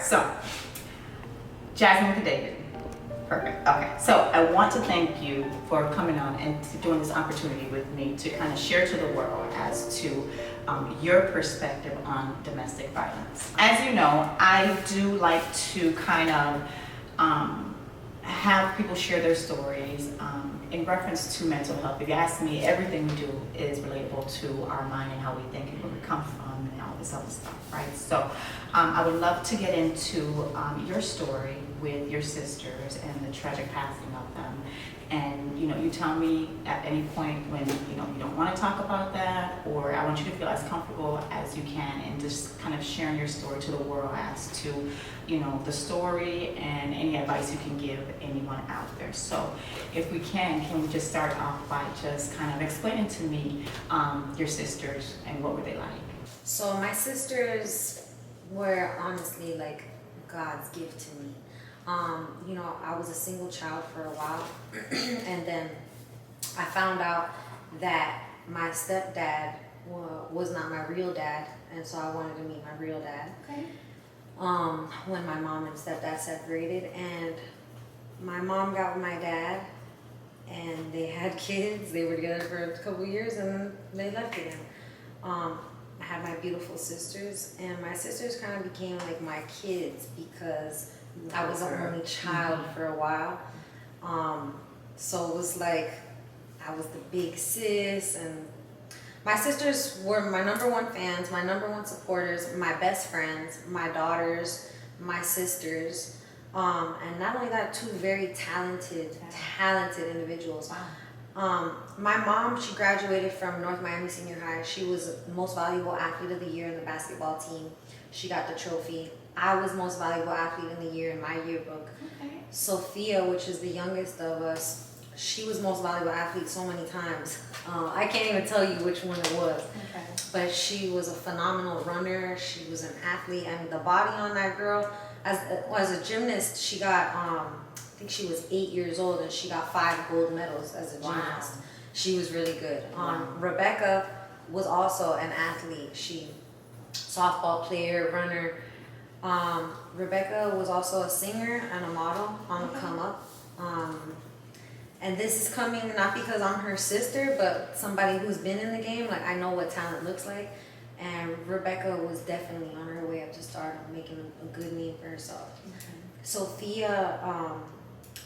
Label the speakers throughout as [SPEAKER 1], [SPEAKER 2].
[SPEAKER 1] so Jasmine with David. Perfect. Okay. So I want to thank you for coming on and doing this opportunity with me to kind of share to the world as to your perspective on domestic violence. As you know, I do like to kind of have people share their stories in reference to mental health. If you ask me, everything we do is relatable to our mind and how we think and where we come from and all this other stuff, right? So I would love to get into your story with your sisters and the tragic passing of them. And you tell me at any point when you don't want to talk about that, or I want you to feel as comfortable as you can in just kind of sharing your story to the world as to the story and any advice you can give anyone out there. So if we can we just start off by just kind of explaining to me your sisters and what were they like?
[SPEAKER 2] So my sisters were honestly like God's gift to me. I was a single child for a while, and then I found out that my stepdad was not my real dad, and so I wanted to meet my real dad.
[SPEAKER 1] Okay.
[SPEAKER 2] When my mom and stepdad separated, and my mom got with my dad, and they had kids. They were together for a couple years, and they left again. I had my beautiful sisters, and my sisters kind of became like my kids because I was the only child for a while. So it was like I was the big sis, and my sisters were my number one fans, my number one supporters, my best friends, my daughters, my sisters. And not only that, two very talented individuals.
[SPEAKER 1] Wow.
[SPEAKER 2] My mom, she graduated from North Miami Senior High. She was most valuable athlete of the year in the basketball team. She got the trophy. I was most valuable athlete in the year in my yearbook.
[SPEAKER 1] Okay.
[SPEAKER 2] Sophia, which is the youngest of us, she was most valuable athlete so many times. I can't even tell you which one it was.
[SPEAKER 1] Okay.
[SPEAKER 2] But she was a phenomenal runner. She was an athlete. I mean, the body on that girl, as a gymnast, she got, I think she was 8 years old, and she got 5 gold medals as a gymnast.
[SPEAKER 1] Wow.
[SPEAKER 2] She was really good.
[SPEAKER 1] Wow.
[SPEAKER 2] Rebecca was also an athlete. She, softball player, runner. Rebecca was also a singer and a model on the come up. And this is coming not because I'm her sister, but somebody who's been in the game. Like, I know what talent looks like. And Rebecca was definitely on her way up to stardom, making a good name for herself.
[SPEAKER 1] Okay.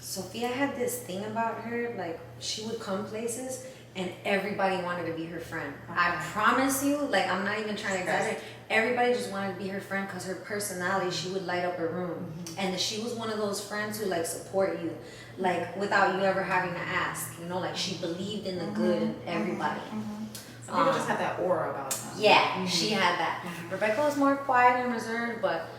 [SPEAKER 2] Sophia had this thing about her, like she would come places and everybody wanted to be her friend.
[SPEAKER 1] Okay.
[SPEAKER 2] I promise you, like I'm not even trying to exaggerate. Everybody just wanted to be her friend because her personality, she would light up a room.
[SPEAKER 1] Mm-hmm.
[SPEAKER 2] And she was one of those friends who like support you, like without you ever having to ask, like she believed in the good in everybody.
[SPEAKER 1] Mm-hmm. Some people just have that aura about them.
[SPEAKER 2] Yeah,
[SPEAKER 1] Mm-hmm.
[SPEAKER 2] she had that.
[SPEAKER 1] Mhm.
[SPEAKER 2] Rebecca was more quiet and reserved, but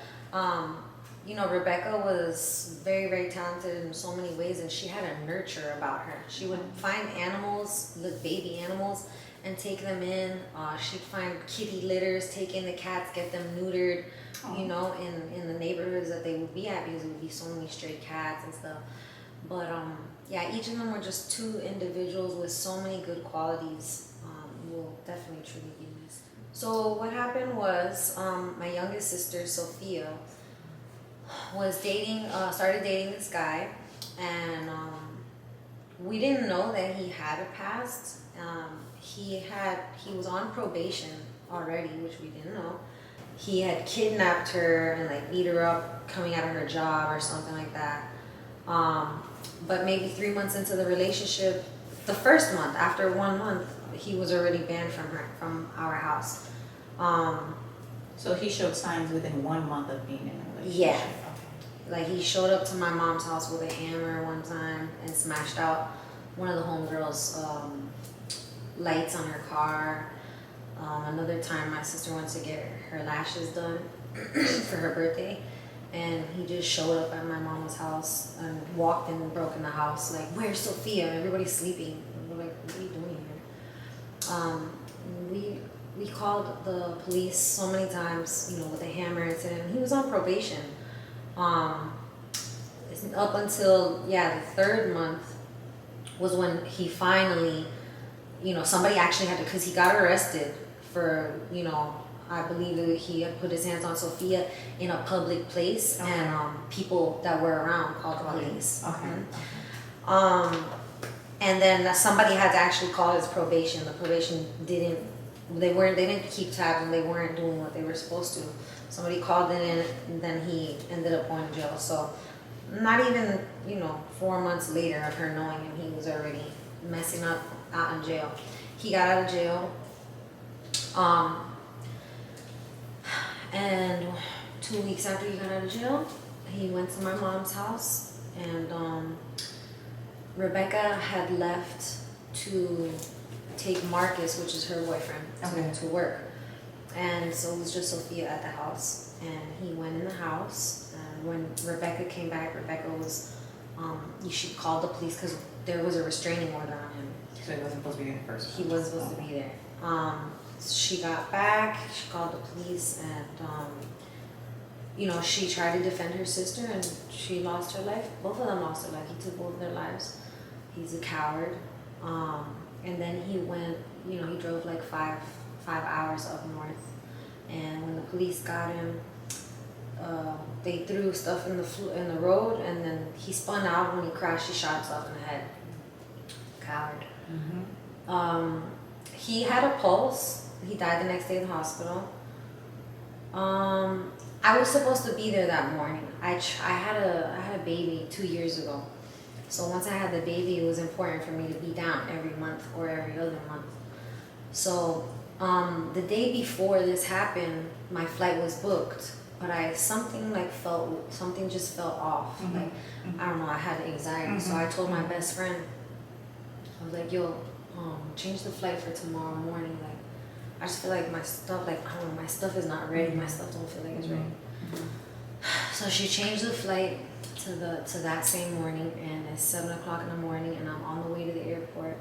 [SPEAKER 2] Rebecca was very, very talented in so many ways, and she had a nurture about her. She would find animals, baby animals, and take them in. She'd find kitty litters, take in the cats, get them neutered, in the neighborhoods that they would be at, because there would be so many stray cats and stuff. But each of them were just two individuals with so many good qualities. Will definitely truly be missed. So what happened was, my youngest sister, Sophia, started dating this guy, and we didn't know that he had a past. He was on probation already, which we didn't know. He had kidnapped her and like beat her up coming out of her job or something like that. But maybe 3 months into the relationship, the first month, after 1 month, he was already banned from our house.
[SPEAKER 1] So he showed signs within 1 month of being in a relationship.
[SPEAKER 2] Yeah.
[SPEAKER 1] Okay.
[SPEAKER 2] Like he showed up to my mom's house with a hammer one time and smashed out one of the homegirls' lights on her car. Another time my sister went to get her lashes done for her birthday, and he just showed up at my mom's house and walked in and broke in the house like, "Where's Sophia? Everybody's sleeping." And we're like, "What are you doing here?" We called the police so many times, with a hammer incident. He was on probation. Up until the 3rd month was when he finally, somebody actually had to, because he got arrested for I believe that he had put his hands on Sophia in a public place,
[SPEAKER 1] Okay.
[SPEAKER 2] and people that were around called the police.
[SPEAKER 1] Okay.
[SPEAKER 2] Mhm. And then somebody had to actually call his probation. The probation didn't. They didn't keep tabs, and they weren't doing what they were supposed to. Somebody called in, and then he ended up going to jail. So, not even 4 months later of her knowing him, he was already messing up out in jail. He got out of jail. And 2 weeks after he got out of jail, he went to my mom's house, and Rebecca had left to take Marcus, which is her boyfriend, to work. And so it was just Sophia at the house. And he went in the house, and when Rebecca came back, Rebecca was, she called the police because there was a restraining order on him.
[SPEAKER 1] So he wasn't supposed to be there first.
[SPEAKER 2] He was supposed to be there. She got back, she called the police, and she tried to defend her sister, and she lost her life. Both of them lost their life. He took both of their lives. He's a coward. And then he went, he drove like five hours up north. And when the police got him, they threw stuff in the road, and then he spun out. When he crashed, he shot himself in the head. Coward.
[SPEAKER 1] Mm-hmm.
[SPEAKER 2] He had a pulse. He died the next day in the hospital. I was supposed to be there that morning. I had a baby 2 years ago. So once I had the baby, it was important for me to be down every month or every other month. So the day before this happened, my flight was booked, but something just felt off.
[SPEAKER 1] Mm-hmm.
[SPEAKER 2] Like, I don't know, I had anxiety.
[SPEAKER 1] Mm-hmm.
[SPEAKER 2] So I told my best friend, I was like, yo, change the flight for tomorrow morning. Like, I just feel like my stuff, I don't know, my stuff is not ready. My stuff don't feel like it's ready.
[SPEAKER 1] Mm-hmm.
[SPEAKER 2] So she changed the flight to that same morning, and it's 7 o'clock in the morning, and I'm on the way to the airport.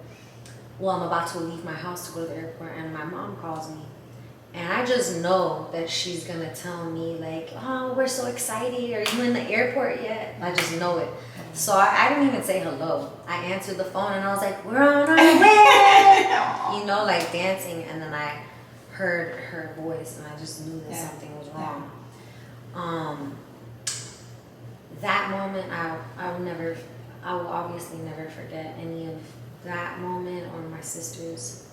[SPEAKER 2] Well, I'm about to leave my house to go to the airport, and my mom calls me. And I just know that she's gonna tell me like, oh, we're so excited. Are you in the airport yet? I just know it. So I didn't even say hello. I answered the phone, and I was like, we're on our way. Like dancing. And then I heard her voice, and I just knew that something was wrong. That moment, I will obviously never forget any of that moment or my sister's.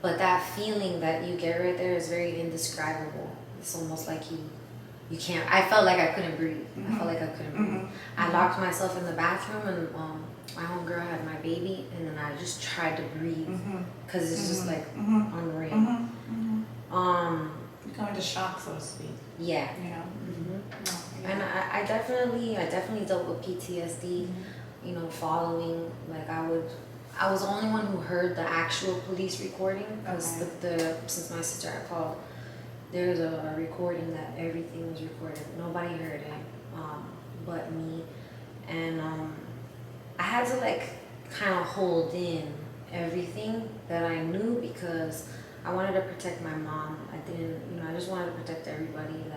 [SPEAKER 2] But that feeling that you get right there is very indescribable. It's almost like you can't. I felt like I couldn't breathe. I felt like I couldn't breathe. I locked myself in the bathroom, and my homegirl had my baby, and then I just tried to breathe because it's just like unreal.
[SPEAKER 1] You go into shock, so to speak.
[SPEAKER 2] Yeah. And I definitely dealt with PTSD. Following, like, I was the only one who heard the actual police recording, because since my sister had called, there's a recording that everything was recorded. Nobody heard it but me. And I had to kind of hold in everything that I knew, because I wanted to protect my mom. I just wanted to protect everybody, and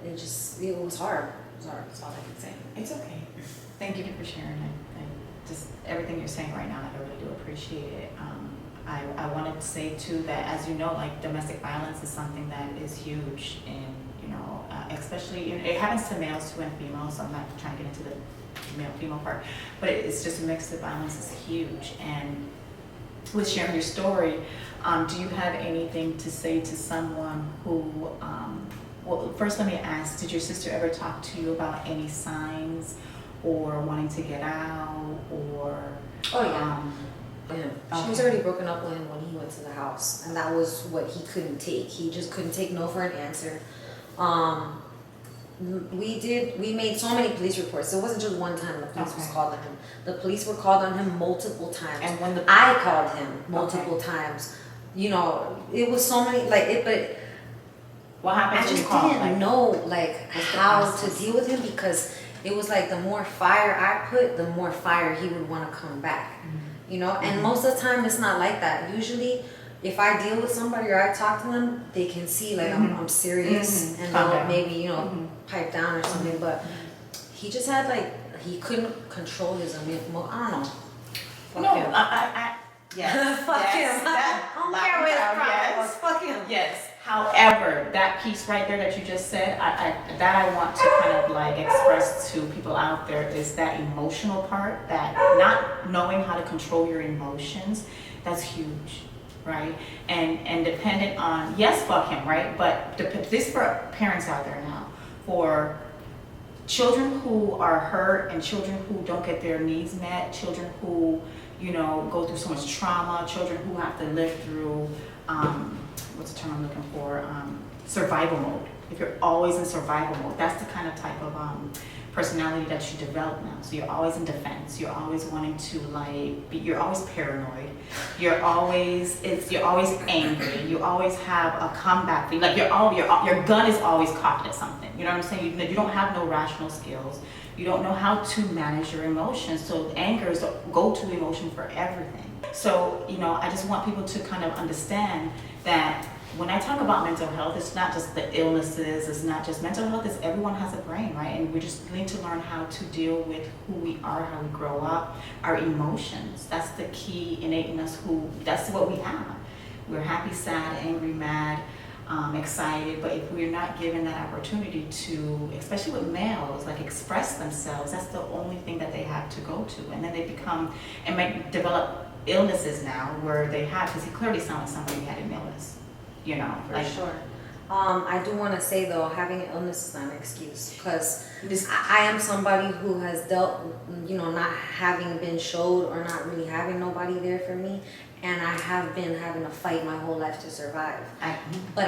[SPEAKER 2] it was hard. It was hard. That's all I can say.
[SPEAKER 1] It's okay. Thank you for sharing it. And just everything you're saying right now, I really do appreciate it. I wanted to say too that, as you know, domestic violence is something that is huge, and especially it happens to males too and females. So I'm not trying to get into the male-female part, but it's just mixed. The violence is huge. And with sharing your story, do you have anything to say to someone who? Well, first let me ask: did your sister ever talk to you about any signs, or wanting to get out, or?
[SPEAKER 2] Oh yeah. She was already broken up with him when he went to the house, and that was what he couldn't take. He just couldn't take no for an answer. We made so many police reports. It wasn't just one time the police was called on him. The police were called on him multiple times. And when I called him multiple times, it was so many but
[SPEAKER 1] what happened?
[SPEAKER 2] I just didn't know how to deal with him, because it was like the more fire I put, the more fire he would want to come back. And most of the time it's not like that. Usually if I deal with somebody or I talk to them, they can see I'm serious, and they'll maybe pipe down or something. But he just had he couldn't control his I don't know.
[SPEAKER 1] No, Yes.
[SPEAKER 2] Fuck
[SPEAKER 1] yes,
[SPEAKER 2] him.
[SPEAKER 1] that-
[SPEAKER 2] I don't
[SPEAKER 1] lock
[SPEAKER 2] care
[SPEAKER 1] him
[SPEAKER 2] what his
[SPEAKER 1] down,
[SPEAKER 2] problem was.
[SPEAKER 1] yes.
[SPEAKER 2] Fuck him.
[SPEAKER 1] Yes. However, that piece right there that you just said, I want to kind of like express to people out there is that emotional part, that not knowing how to control your emotions, that's huge, right? And dependent on, yes, fuck him, right? But this for parents out there now, for children who are hurt and children who don't get their needs met, children who, go through so much trauma, children who have to live through, what's the term I'm looking for? Survival mode. If you're always in survival mode, that's the kind of type of personality that you develop now. So you're always in defense. You're always wanting to you're always paranoid. You're always angry. You always have a comeback thing. Like your gun is always cocked at something. You know what I'm saying? You don't have no rational skills. You don't know how to manage your emotions. So anger is the go-to emotion for everything. So, I just want people to kind of understand that when I talk about mental health, it's not just the illnesses, it's not just mental health, it's everyone has a brain, right? And we just need to learn how to deal with who we are, how we grow up, our emotions. That's the key innate in us, that's what we have. We're happy, sad, angry, mad, excited, but if we're not given that opportunity to, especially with males, like express themselves, that's the only thing that they have to go to. And then they become, and might develop illnesses now where they have, because he clearly sounded like somebody who had an illness.
[SPEAKER 2] For sure. I do want to say though, having an illness is not an excuse, because I am somebody who has dealt, not having been showed or not really having nobody there for me, and I have been having to fight my whole life to survive. But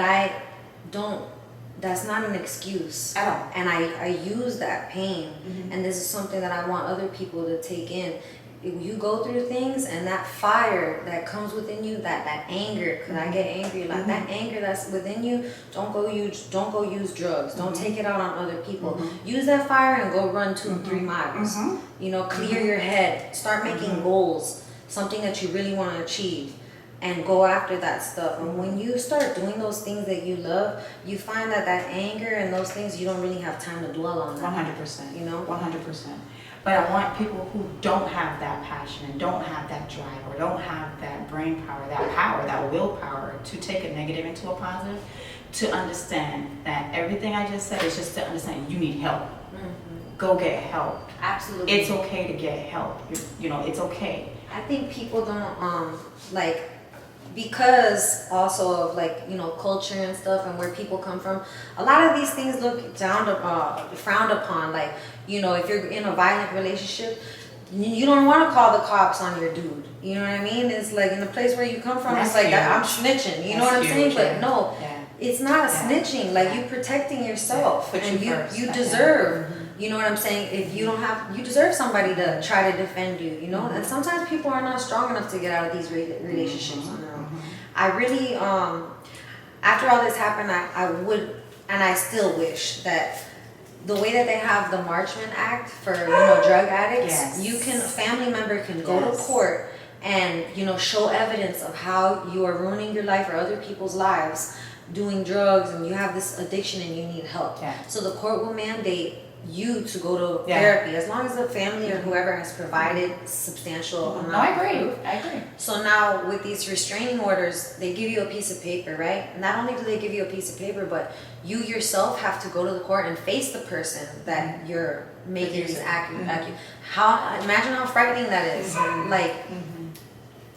[SPEAKER 2] that's not an excuse
[SPEAKER 1] at all.
[SPEAKER 2] And I use that pain, and this is something that I want other people to take in. If you go through things and that fire that comes within you, that anger, because I get angry, like that anger that's within you, don't go use drugs. Don't take it out on other people. Use that fire and go run 2-3 miles. Clear your head. Start making goals, something that you really want to achieve, and go after that stuff. And when you start doing those things that you love, you find that anger and those things, you don't really have time to dwell on that.
[SPEAKER 1] 100%.
[SPEAKER 2] 100%.
[SPEAKER 1] But I want people who don't have that passion and don't have that drive or don't have that brain power, that willpower to take a negative into a positive, to understand that everything I just said is just to understand you need help. Go get help.
[SPEAKER 2] Absolutely.
[SPEAKER 1] It's okay to get help. It's okay.
[SPEAKER 2] I think people don't because also of culture and stuff and where people come from, a lot of these things look frowned upon. If you're in a violent relationship, you don't want to call the cops on your dude. You know what I mean? It's like in the place where you come from,
[SPEAKER 1] That's
[SPEAKER 2] it's like
[SPEAKER 1] huge.
[SPEAKER 2] I'm snitching. You know what I'm saying? But no, it's not snitching. You protecting yourself, and you deserve. You know what I'm saying? If you don't have, you deserve somebody to try to defend you. And sometimes people are not strong enough to get out of these relationships on their own. I really, after all this happened, I would, and I still wish that the way that they have the Marchman Act for drug addicts, family member can go to court and show evidence of how you are ruining your life or other people's lives doing drugs, and you have this addiction and you need help. So the court will mandate you to go to therapy, as long as the family or whoever has provided substantial amount.
[SPEAKER 1] No, I agree.
[SPEAKER 2] So now with these restraining orders, they give you a piece of paper, right? And not only do they give you a piece of paper, but you yourself have to go to the court and face the person that you're making these imagine how frightening that is.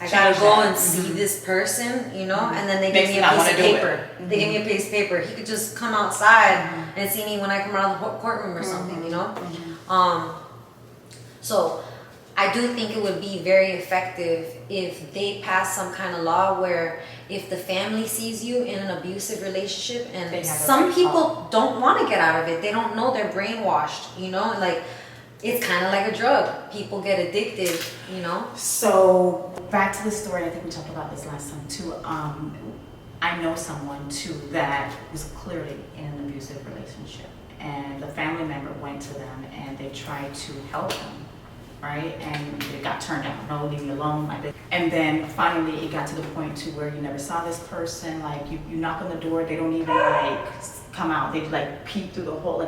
[SPEAKER 2] I gotta go and see this person, and then they give me a piece of paper. They give me a piece of paper. He could just come outside and see me when I come out of the courtroom or something, So I do think it would be very effective if they pass some kind of law where if the family sees you in an abusive relationship, and some people don't want to get out of it, they don't know, they're brainwashed, it's kind of like a drug. People get addicted,
[SPEAKER 1] So back to the story, I think we talked about this last time too. I know someone too that was clearly in an abusive relationship, and the family member went to them and they tried to help them, right? And they got turned down. No, leave me alone. And then finally it got to the point to where you never saw this person. You knock on the door, they don't even come out. They peek through the hole,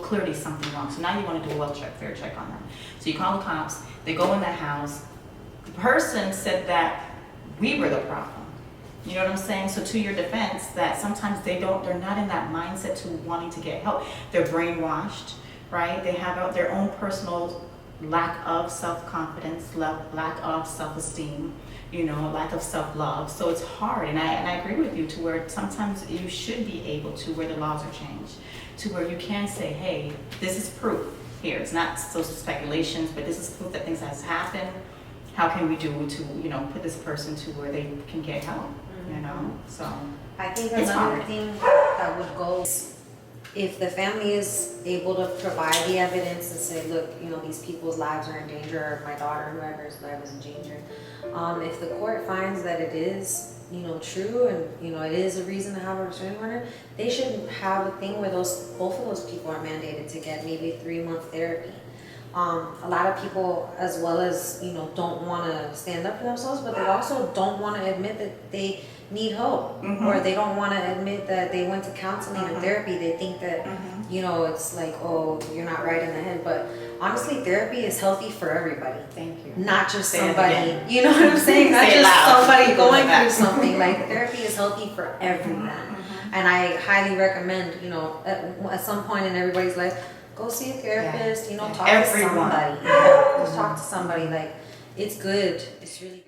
[SPEAKER 1] clearly something wrong. So now you want to do a fair check on them. So you call the cops, they go in that house, the person said that we were the problem. You know what I'm saying? So to your defense, that sometimes they're not in that mindset to wanting to get help. They're brainwashed, right? They have their own personal lack of self-confidence, lack of self-esteem, lack of self-love. So it's hard, and I agree with you to where sometimes you should be able to, where the laws are changed, to where you can say, hey, this is proof here. It's not social speculations, but this is proof that things has happened. How can we do to, put this person to where they can get help, So
[SPEAKER 2] I think
[SPEAKER 1] it's
[SPEAKER 2] another
[SPEAKER 1] hard.
[SPEAKER 2] thing that would go is if the family is able to provide the evidence and say, look, these people's lives are in danger, or my daughter, whoever's life is in danger. If the court finds that it is, true, and it is a reason to have a restraining order, they should have a thing where both of those people are mandated to get maybe 3-month therapy. A lot of people, as well as, don't want to stand up for themselves, but they also don't want to admit that they need help, or they don't want to admit that they went to counseling or therapy. They think that, it's like, oh, you're not right in the head. But honestly, therapy is healthy for everybody.
[SPEAKER 1] Thank you.
[SPEAKER 2] Not just
[SPEAKER 1] Say it
[SPEAKER 2] somebody,
[SPEAKER 1] again.
[SPEAKER 2] you know what I'm saying? Not
[SPEAKER 1] Say it
[SPEAKER 2] just
[SPEAKER 1] loud.
[SPEAKER 2] somebody
[SPEAKER 1] People
[SPEAKER 2] going
[SPEAKER 1] know that.
[SPEAKER 2] through something. Like, therapy is healthy for everyone. And I highly recommend, at some point in everybody's life, go see a therapist, talk
[SPEAKER 1] Everyone.
[SPEAKER 2] to somebody. Yeah, just talk to somebody. Like, it's good. It's really